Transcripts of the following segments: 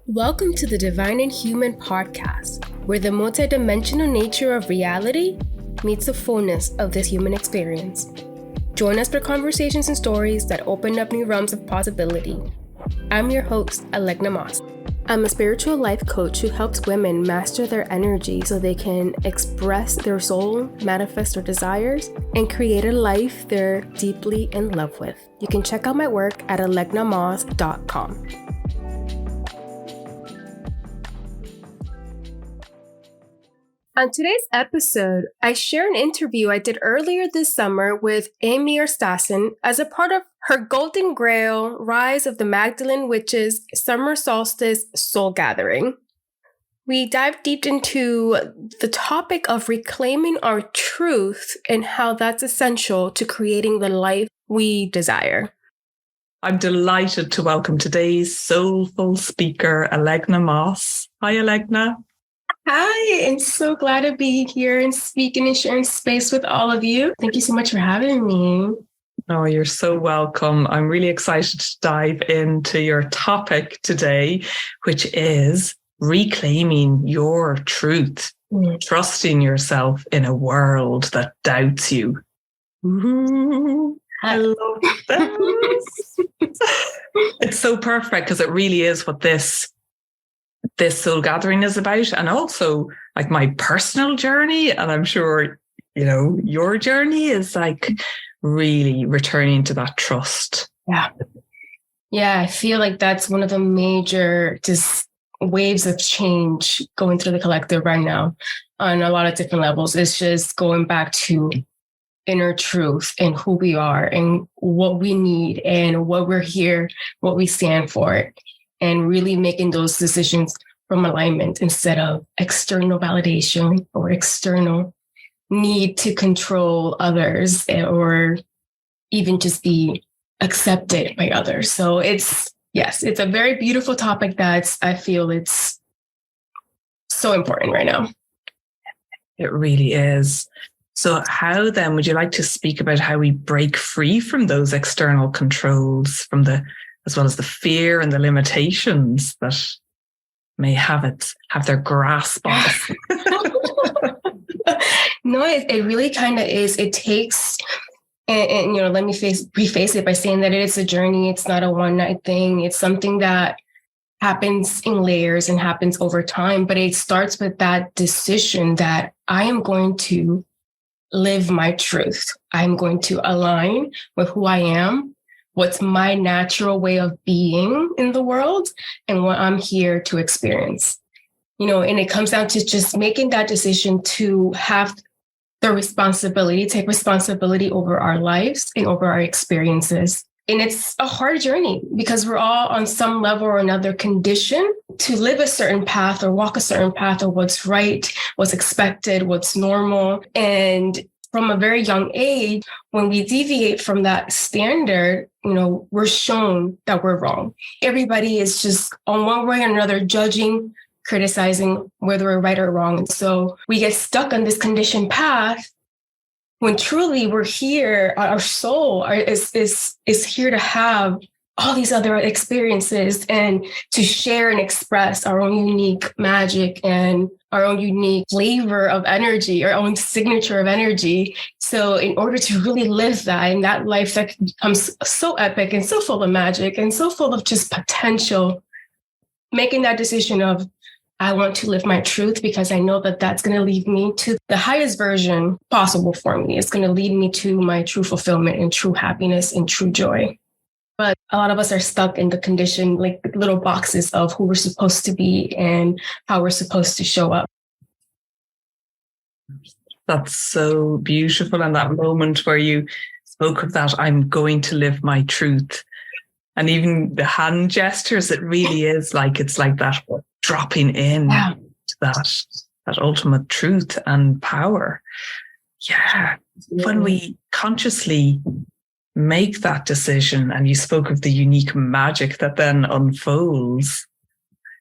Welcome to the Divine and Human podcast, where the multidimensional nature of reality meets the fullness of this human experience. Join us for conversations and stories that open up new realms of possibility. I'm your host, Alegna Moss. I'm a spiritual life coach who helps women master their energy so they can express their soul, manifest their desires, and create a life they're deeply in love with. You can check out my work at alegnamoss.com. On today's episode, I share an interview I did earlier this summer with Eimear Stassin as a part of her Golden Grail Rise of the Magdalene Witches Summer Solstice Soul Gathering. We dived deep into the topic of reclaiming our truth and how that's essential to creating the life we desire. I'm delighted to welcome today's soulful speaker, Alegna Moss. Hi, Alegna. Hi, I'm so glad to be here and speaking and sharing space with all of you. Thank you so much for having me. Oh, you're so welcome. I'm really excited to dive into your topic today, which is reclaiming your truth, trusting yourself in a world that doubts you. Ooh, I love this. It's so perfect because it really is what this soul gathering is about, and also like my personal journey, and I'm sure your journey is like really returning to that trust. Yeah, I feel like that's one of the major just waves of change going through the collective right now on a lot of different levels. It's just going back to inner truth and who we are and what we need and what we're here, what we stand for, and really making those decisions from alignment instead of external validation or external need to control others or even just be accepted by others. So it's a very beautiful topic that I feel it's so important right now. It really is. So how then would you like to speak about how we break free from those external controls, as well as the fear and the limitations that may have their grasp on us? No, it really kind of is. It takes, and let me preface it by saying that it is a journey. It's not a one-night thing. It's something that happens in layers and happens over time. But it starts with that decision that I am going to live my truth. I'm going to align with who I am, what's my natural way of being in the world, and what I'm here to experience. And it comes down to just making that decision to have the responsibility, take responsibility over our lives and over our experiences. And it's a hard journey because we're all on some level or another conditioned to live a certain path or walk a certain path of what's right, what's expected, what's normal. And from a very young age, when we deviate from that standard, we're shown that we're wrong. Everybody is just on one way or another judging, criticizing whether we're right or wrong. And so we get stuck on this conditioned path when truly we're here, our soul is here to have all these other experiences and to share and express our own unique magic and our own unique flavor of energy, our own signature of energy. So in order to really live that in that life that becomes so epic and so full of magic and so full of just potential, making that decision of, I want to live my truth because I know that that's going to lead me to the highest version possible for me. It's going to lead me to my true fulfillment and true happiness and true joy. But a lot of us are stuck in the condition, like little boxes of who we're supposed to be and how we're supposed to show up. That's so beautiful. And that moment where you spoke of that, I'm going to live my truth. And even the hand gestures, it really is like, it's like that dropping in to that ultimate truth and power. Yeah. When we consciously make that decision, and you spoke of the unique magic that then unfolds,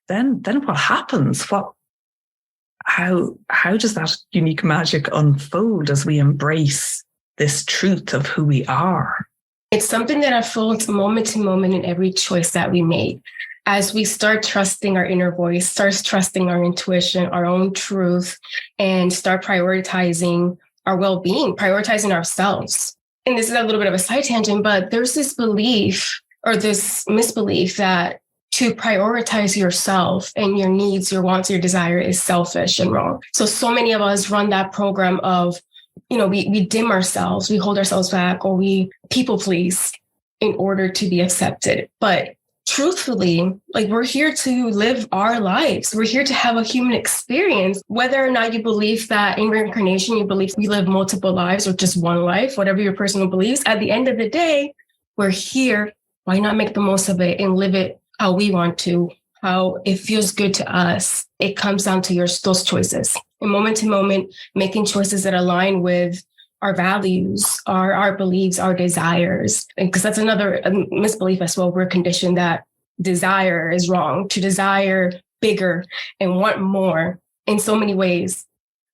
then what happens? How does that unique magic unfold as we embrace this truth of who we are? It's something that unfolds moment to moment in every choice that we make. As we start trusting our inner voice, start trusting our intuition, our own truth, and start prioritizing our well-being, prioritizing ourselves. And this is a little bit of a side tangent, but there's this belief or this misbelief that to prioritize yourself and your needs, your wants, your desire is selfish and wrong. So many of us run that program of, we dim ourselves, we hold ourselves back, or we people please in order to be accepted. But truthfully, we're here to live our lives. We're here to have a human experience. Whether or not you believe that in reincarnation, you believe we live multiple lives or just one life, whatever your personal beliefs, at the end of the day, we're here. Why not make the most of it and live it how we want to, how it feels good to us? It comes down to those choices. And moment to moment, making choices that align with our values, our beliefs, our desires. Because that's another misbelief as well. We're conditioned that desire is wrong. To desire bigger and want more in so many ways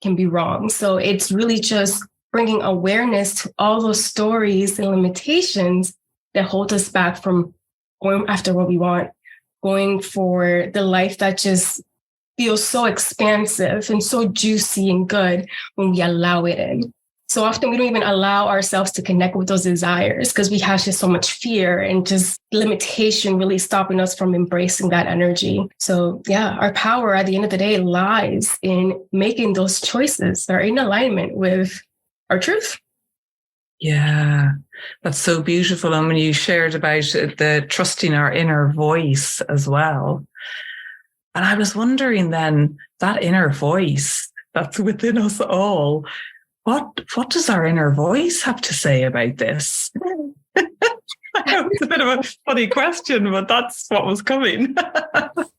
can be wrong. So it's really just bringing awareness to all those stories and limitations that hold us back from going after what we want, going for the life that just feels so expansive and so juicy and good when we allow it in. So often we don't even allow ourselves to connect with those desires because we have just so much fear and just limitation really stopping us from embracing that energy. So yeah, our power at the end of the day lies in making those choices that are in alignment with our truth. Yeah, that's so beautiful. And when you shared about the trusting our inner voice as well. And I was wondering then, that inner voice that's within us all, what does our inner voice have to say about this? It's a bit of a funny question, but that's what was coming.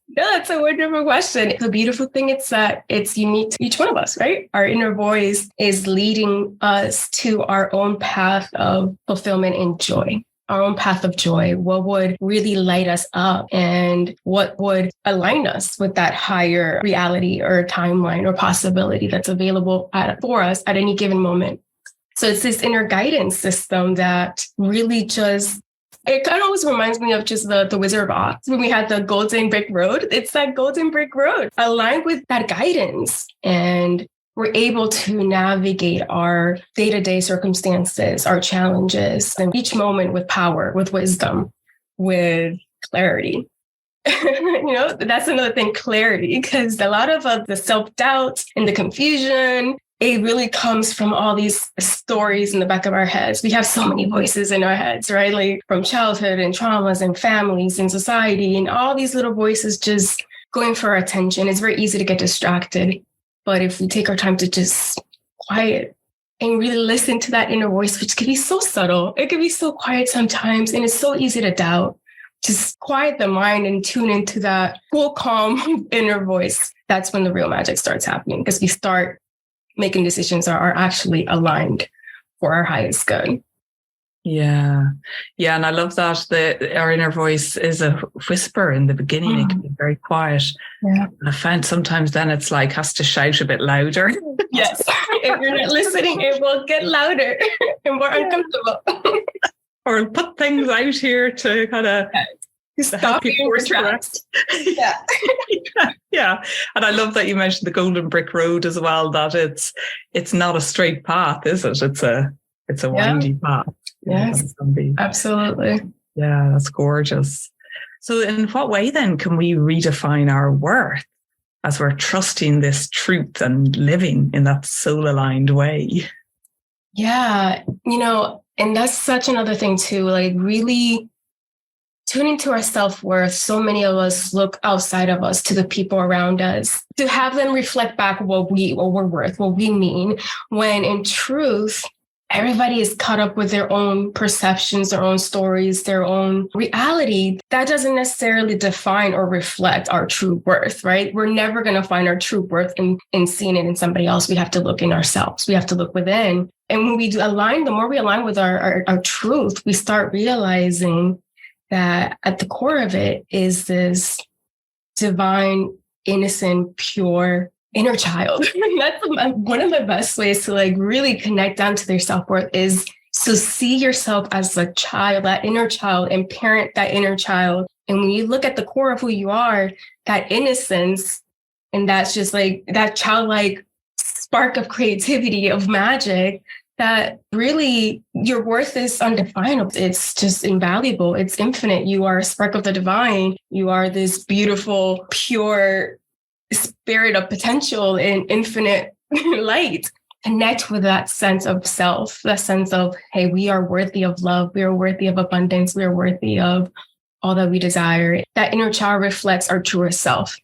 Yeah, it's a wonderful question. The beautiful thing is that it's unique to each one of us, right? Our inner voice is leading us to our own path of fulfillment and joy, our own path of joy. What would really light us up and what would align us with that higher reality or timeline or possibility that's available for us at any given moment. So it's this inner guidance system that really just, it kind of always reminds me of just the Wizard of Oz when we had the golden brick road. It's that golden brick road aligned with that guidance. And we're able to navigate our day-to-day circumstances, our challenges, and each moment with power, with wisdom, with clarity. That's another thing, clarity, because a lot of the self-doubt and the confusion, it really comes from all these stories in the back of our heads. We have so many voices in our heads, right? Like from childhood and traumas and families and society and all these little voices just going for our attention. It's very easy to get distracted. But if we take our time to just quiet and really listen to that inner voice, which can be so subtle, it can be so quiet sometimes, and it's so easy to doubt. Just quiet the mind and tune into that cool, calm inner voice. That's when the real magic starts happening, because we start making decisions that are actually aligned for our highest good. Yeah. And I love that our inner voice is a whisper in the beginning. It can be very quiet. Yeah. And I find sometimes then it's like has to shout a bit louder. Yes. If you're not listening, it will get louder and more uncomfortable. Or put things out here to kind of stop you in your tracks. Yeah. Yeah. And I love that you mentioned the golden brick road as well, that it's not a straight path, is it? It's a windy path. Yes, absolutely. Yeah, that's gorgeous. So in what way then can we redefine our worth as we're trusting this truth and living in that soul-aligned way? Yeah, and that's such another thing too, like really tuning to our self-worth. So many of us look outside of us to the people around us to have them reflect back what we're worth, what we mean, when in truth, everybody is caught up with their own perceptions, their own stories, their own reality. That doesn't necessarily define or reflect our true worth, right? We're never going to find our true worth in seeing it in somebody else. We have to look in ourselves. We have to look within. And when we the more we align with our truth, we start realizing that at the core of it is this divine, innocent, pure inner child. That's one of the best ways to like really connect down to their self-worth is So see yourself as a child, that inner child, and parent that inner child. And when you look at the core of who you are, that innocence, and that's just like that childlike spark of creativity, of magic, that really your worth is undefinable. It's just invaluable. It's infinite. You are a spark of the divine. You are this beautiful, pure spirit of potential and infinite light. Connect with that sense of self, that sense of, hey, we are worthy of love. We are worthy of abundance. We are worthy of all that we desire. That inner child reflects our truest self.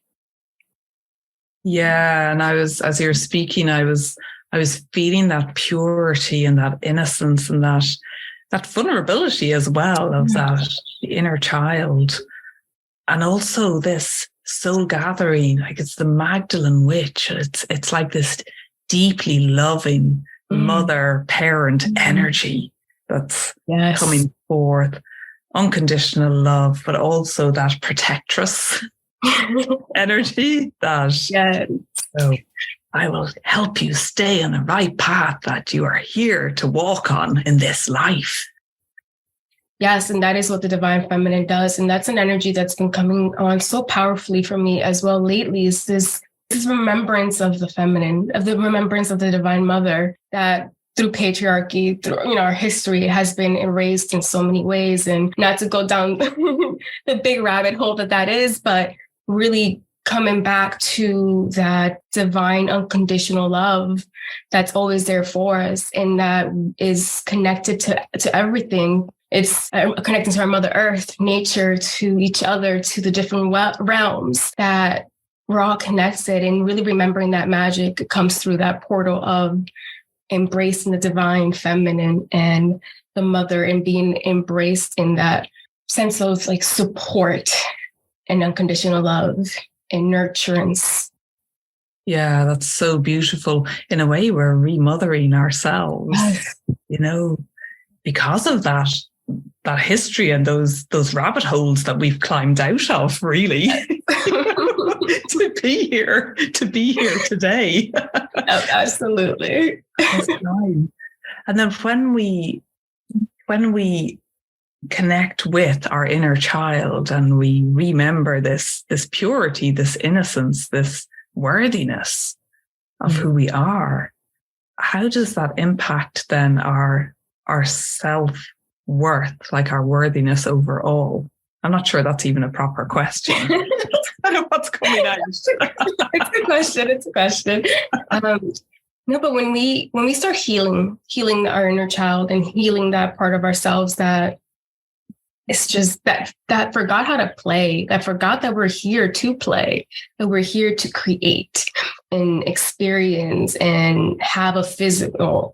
Yeah. And as you're speaking, I was feeling that purity and that innocence and that vulnerability as well of that inner child. And also this soul gathering, like it's the Magdalene witch. It's like this deeply loving mother parent energy that's coming forth, unconditional love, but also that protectress energy that so I will help you stay on the right path that you are here to walk on in this life. Yes, and that is what the divine feminine does. And that's an energy that's been coming on so powerfully for me as well lately, is this remembrance of the feminine, of the remembrance of the divine mother that through patriarchy, through our history, has been erased in so many ways. And not to go down the big rabbit hole that is, but really coming back to that divine unconditional love that's always there for us and that is connected to everything. It's connecting to our Mother Earth, nature, to each other, to the different realms, that we're all connected, and really remembering that magic comes through that portal of embracing the divine feminine and the mother, and being embraced in that sense of like support and unconditional love and nurturance. Yeah, that's so beautiful. In a way, we're remothering ourselves, because of that history and those rabbit holes that we've climbed out of, really. to be here today. Oh, absolutely. And then when we connect with our inner child and we remember this purity, this innocence, this worthiness of who we are, how does that impact then our self-worth, like our worthiness overall? I'm not sure that's even a proper question. What's coming out? It's a question. No, but when we start healing our inner child and healing that part of ourselves that it's just that forgot how to play, that forgot that we're here to play, that we're here to create and experience and have a physical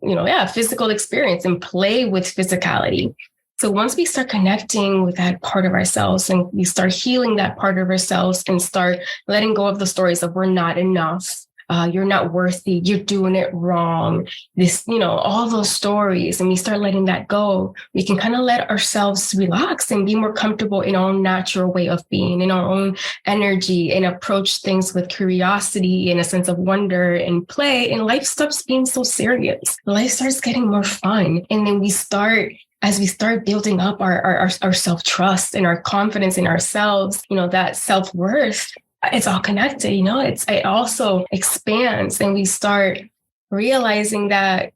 experience and play with physicality. So once we start connecting with that part of ourselves and we start healing that part of ourselves and start letting go of the stories of we're not enough, you're not worthy, you're doing it wrong, all those stories, and we start letting that go, we can kind of let ourselves relax and be more comfortable in our own natural way of being, in our own energy, and approach things with curiosity and a sense of wonder and play. And life stops being so serious. Life starts getting more fun. And then as we start building up our self-trust and our confidence in ourselves, that self-worth, it's all connected, it also expands, and we start realizing that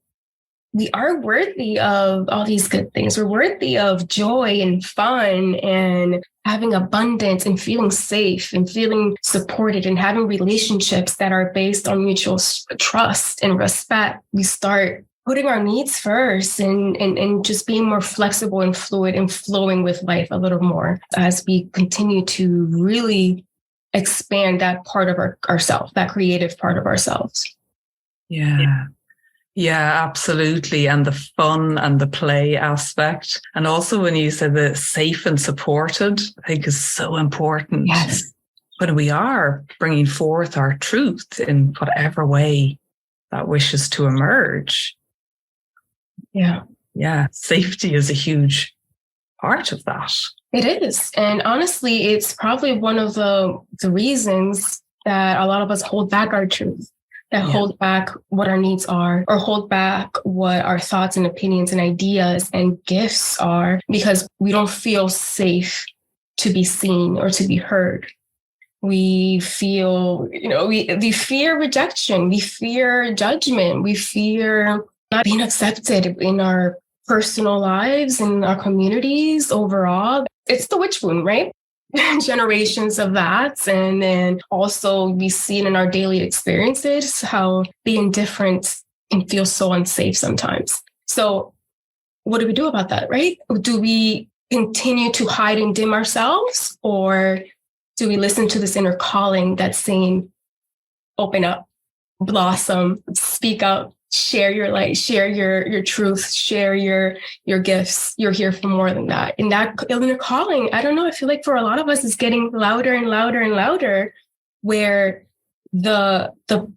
we are worthy of all these good things. We're worthy of joy and fun and having abundance and feeling safe and feeling supported and having relationships that are based on mutual trust and respect. We start putting our needs first and just being more flexible and fluid and flowing with life a little more as we continue to really expand that part of ourselves, that creative part of ourselves. Yeah, absolutely. And the fun and the play aspect. And also when you said the safe and supported, I think is so important. Yes. When we are bringing forth our truth in whatever way that wishes to emerge. Yeah. Safety is a huge part of that. It is. And honestly, it's probably one of the reasons that a lot of us hold back our truth. that Yeah. hold back what our needs are, or hold back what our thoughts and opinions and ideas and gifts are, because we don't feel safe to be seen or to be heard. We feel, we fear rejection, we fear judgment, we fear not being accepted in our personal lives, in our communities overall. It's the witch wound, right? Generations of that. And then also we see it in our daily experiences, how being different can feel so unsafe sometimes. So what do we do about that, right? Do we continue to hide and dim ourselves, or do we listen to this inner calling that's saying, open up, blossom, speak up, share your light, share your truth, share your gifts. You're here for more than that. And that inner calling, I don't know, I feel like for a lot of us, it's getting louder and louder and louder, where the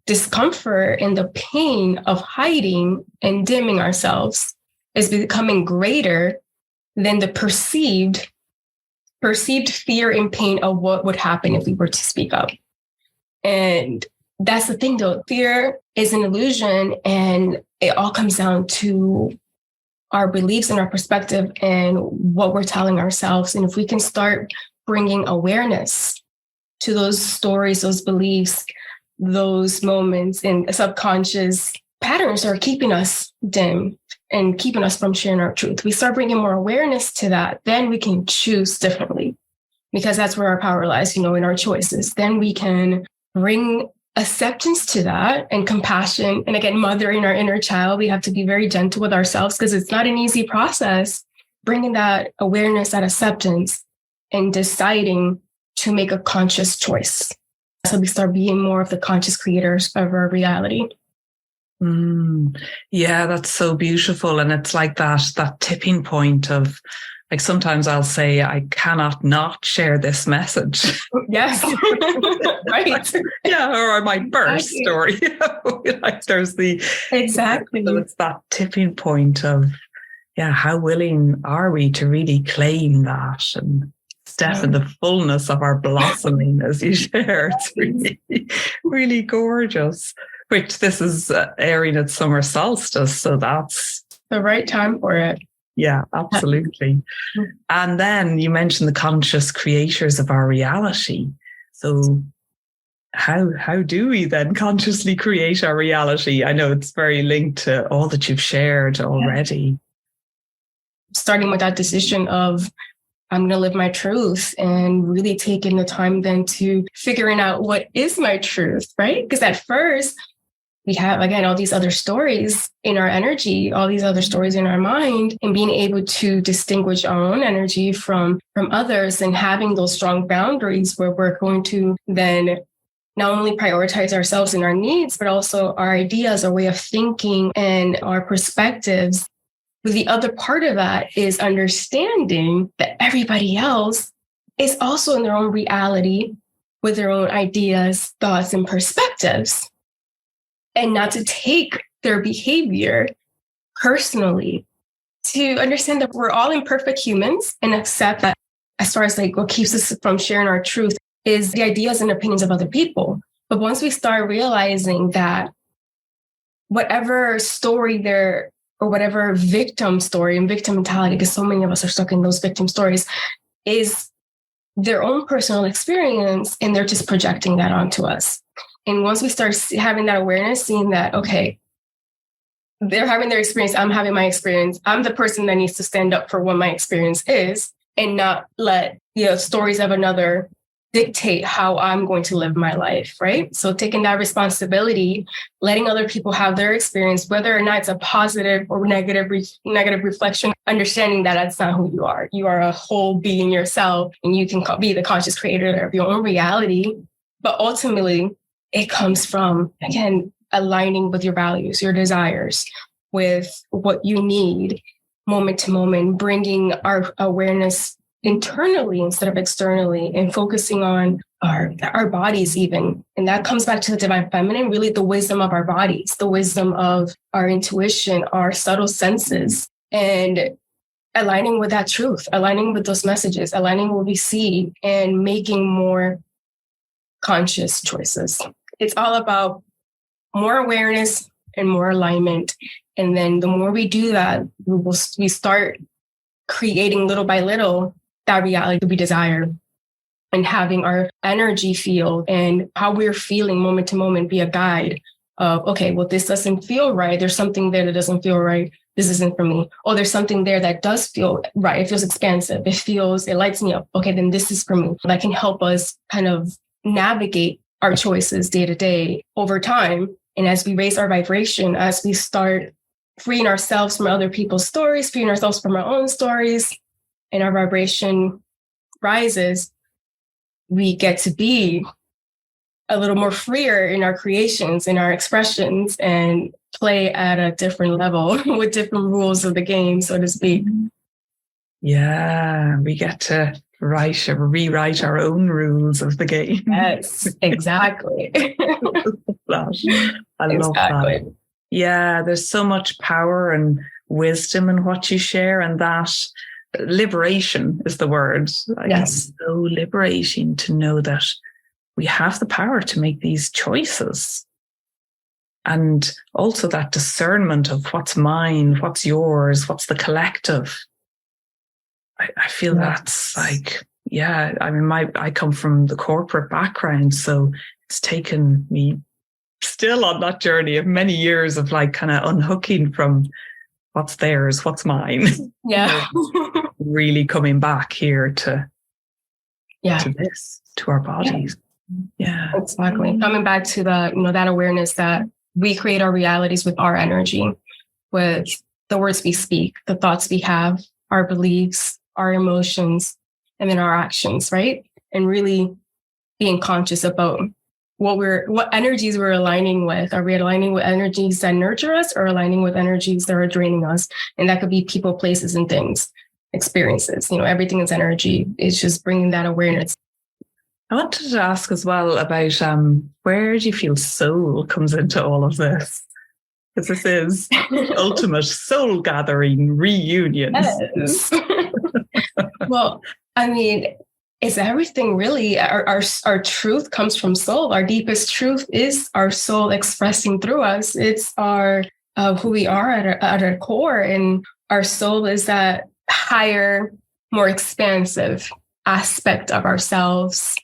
discomfort and the pain of hiding and dimming ourselves is becoming greater than the perceived fear and pain of what would happen if we were to speak up. And that's the thing, though. Fear is an illusion, and it all comes down to our beliefs and our perspective and what we're telling ourselves. And if we can start bringing awareness to those stories, those beliefs, those moments and subconscious patterns that are keeping us dim and keeping us from sharing our truth, we start bringing more awareness to that, then we can choose differently, because that's where our power lies, in our choices. Then we can bring acceptance to that and compassion. And again, mothering our inner child, we have to be very gentle with ourselves, because it's not an easy process, bringing that awareness, that acceptance, and deciding to make a conscious choice. So we start being more of the conscious creators of our reality. Yeah, that's so beautiful. And it's like that tipping point of, like, sometimes I'll say, I cannot not share this message. Yes. Right. Yeah, or I might burst, exactly. Or like there's the exactly. So it's that tipping point of, how willing are we to really claim that and step in the fullness of our blossoming, as you shared. It's really, really gorgeous. Which this is airing at summer solstice, so that's the right time for it. Yeah, absolutely. And then you mentioned the conscious creators of our reality. So how do we then consciously create our reality? I know it's very linked to all that you've shared already. Starting with that decision of, I'm going to live my truth, and really taking the time then to figuring out what is my truth, right? Because at first, we have, again, all these other stories in our energy, all these other stories in our mind, and being able to distinguish our own energy from others, and having those strong boundaries where we're going to then not only prioritize ourselves and our needs, but also our ideas, our way of thinking, and our perspectives. But the other part of that is understanding that everybody else is also in their own reality with their own ideas, thoughts, and perspectives. And not to take their behavior personally, to understand that we're all imperfect humans, and accept that, as far as like what keeps us from sharing our truth, is the ideas and opinions of other people. But once we start realizing that whatever story they're, or whatever victim story and victim mentality, because so many of us are stuck in those victim stories, is their own personal experience, and they're just projecting that onto us. And once we start having that awareness, seeing that, okay, they're having their experience, I'm having my experience, I'm the person that needs to stand up for what my experience is, and not let the stories of another dictate how I'm going to live my life, right? So taking that responsibility, letting other people have their experience, whether or not it's a positive or negative reflection, understanding that that's not who you are. You are a whole being yourself, and you can be the conscious creator of your own reality. But ultimately, it comes from, again, aligning with your values, your desires, with what you need moment to moment, bringing our awareness internally instead of externally, and focusing on our bodies even. And that comes back to the divine feminine, really the wisdom of our bodies, the wisdom of our intuition, our subtle senses, and aligning with that truth, aligning with those messages, aligning with what we see, and making more conscious choices. It's all about more awareness and more alignment. And then the more we do that, we start creating little by little that reality we desire, and having our energy field and how we're feeling moment to moment be a guide of, okay, well, this doesn't feel right. There's something there that doesn't feel right. This isn't for me. Oh, there's something there that does feel right. It feels expansive. It lights me up. Okay, then this is for me. That can help us kind of navigate our choices day to day over time. And as we raise our vibration, as we start freeing ourselves from other people's stories, freeing ourselves from our own stories, and our vibration rises, we get to be a little more freer in our creations, in our expressions, and play at a different level with different rules of the game, so to speak. Yeah, we get to rewrite our own rules of the game. Yes, exactly. I love that. Yeah, there's so much power and wisdom in what you share, and that liberation is the word. Yes. It's so liberating to know that we have the power to make these choices. And also that discernment of what's mine, what's yours, what's the collective. I feel that's like, yeah, I mean, I come from the corporate background, so it's taken me still on that journey of many years of like kind of unhooking from what's theirs, what's mine. Yeah. Really coming back here to this, to our bodies. Yeah. Exactly. Coming back to that awareness that we create our realities with our energy, with the words we speak, the thoughts we have, our beliefs, our emotions, and then our actions, right? And really being conscious about what energies we're aligning with. Are we aligning with energies that nurture us, or aligning with energies that are draining us? And that could be people, places, and things, experiences. Everything is energy. It's just bringing that awareness. I wanted to ask as well about where do you feel soul comes into all of this? Because this is ultimate soul gathering reunion. Yes. Well, I mean, it's everything really. Our truth comes from soul. Our deepest truth is our soul expressing through us. It's our who we are at our core, and our soul is that higher, more expansive aspect of ourselves.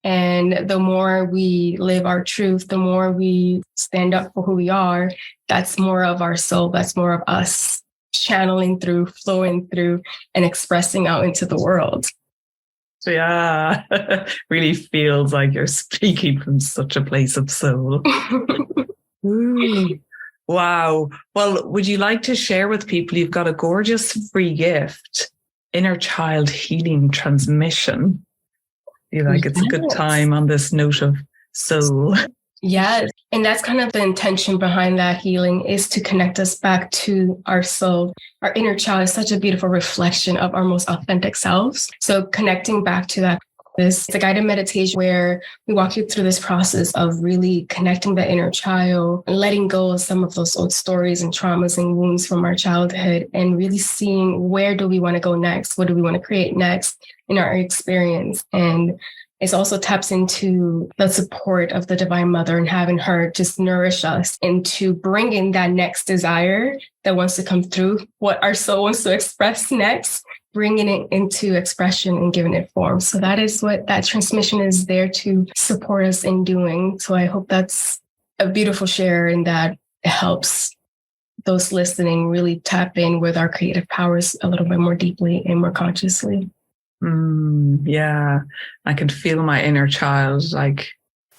And the more we live our truth, the more we stand up for who we are, that's more of our soul. That's more of us channeling through, flowing through, and expressing out into the world. So yeah, really feels like you're speaking from such a place of soul. Ooh. Wow. Well, would you like to share with people, you've got a gorgeous free gift, Inner Child Healing Transmission. It's a good time on this note of soul. Yes. And that's kind of the intention behind that healing, is to connect us back to our soul. Our inner child is such a beautiful reflection of our most authentic selves. So connecting back to that, it's a guided meditation where we walk you through this process of really connecting the inner child and letting go of some of those old stories and traumas and wounds from our childhood, and really seeing where do we want to go next? What do we want to create next in our experience? And it also taps into the support of the Divine Mother and having her just nourish us into bringing that next desire that wants to come through, what our soul wants to express next, bringing it into expression and giving it form. So that is what that transmission is there to support us in doing. So I hope that's a beautiful share, and that helps those listening really tap in with our creative powers a little bit more deeply and more consciously. Yeah, I can feel my inner child like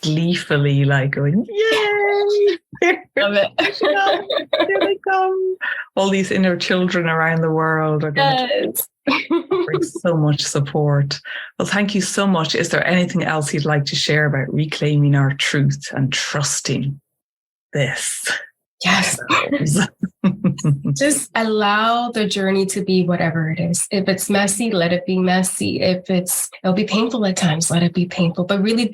gleefully like going, yay! Love it. Here they come. All these inner children around the world are going to bring so much support. Well, thank you so much. Is there anything else you'd like to share about reclaiming our truth and trusting this? Yes. Just allow the journey to be whatever it is. If it's messy, let it be messy. If it'll be painful at times, let it be painful. But really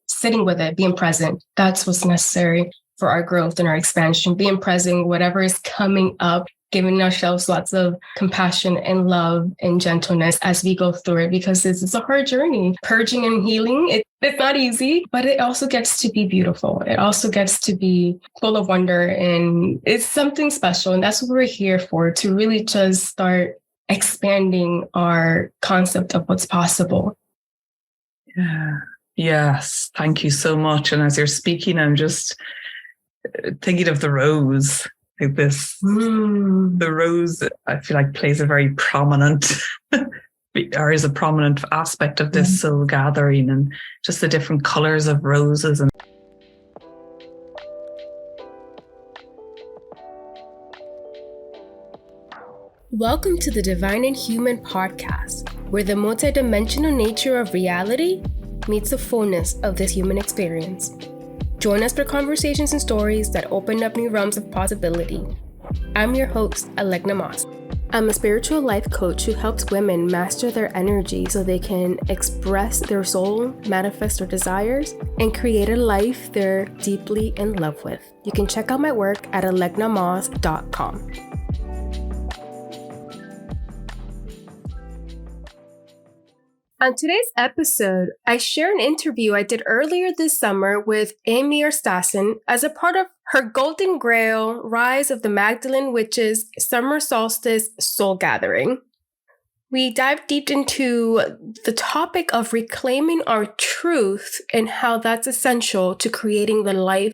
sitting with it, being present. That's what's necessary for our growth and our expansion. Being present, whatever is coming up, giving ourselves lots of compassion and love and gentleness as we go through it, because this is a hard journey. Purging and healing, it's not easy, but it also gets to be beautiful. It also gets to be full of wonder, and it's something special. And that's what we're here for, to really just start expanding our concept of what's possible. Yeah. Yes. Thank you so much. And as you're speaking, I'm just thinking of the rose. Like this, the rose, I feel like plays a very prominent, or is a prominent aspect of this soul gathering, and just the different colors of roses. And welcome to the Divine and Human podcast, where the multidimensional nature of reality meets the fullness of this human experience. Join us for conversations and stories that open up new realms of possibility. I'm your host, Alegna Moss. I'm a spiritual life coach who helps women master their energy so they can express their soul, manifest their desires, and create a life they're deeply in love with. You can check out my work at alegnamoss.com. On today's episode, I share an interview I did earlier this summer with Eimear Stassin as a part of her Golden Grail Rise of the Magdalene Witches Summer Solstice Soul Gathering. We dived deep into the topic of reclaiming our truth and how that's essential to creating the life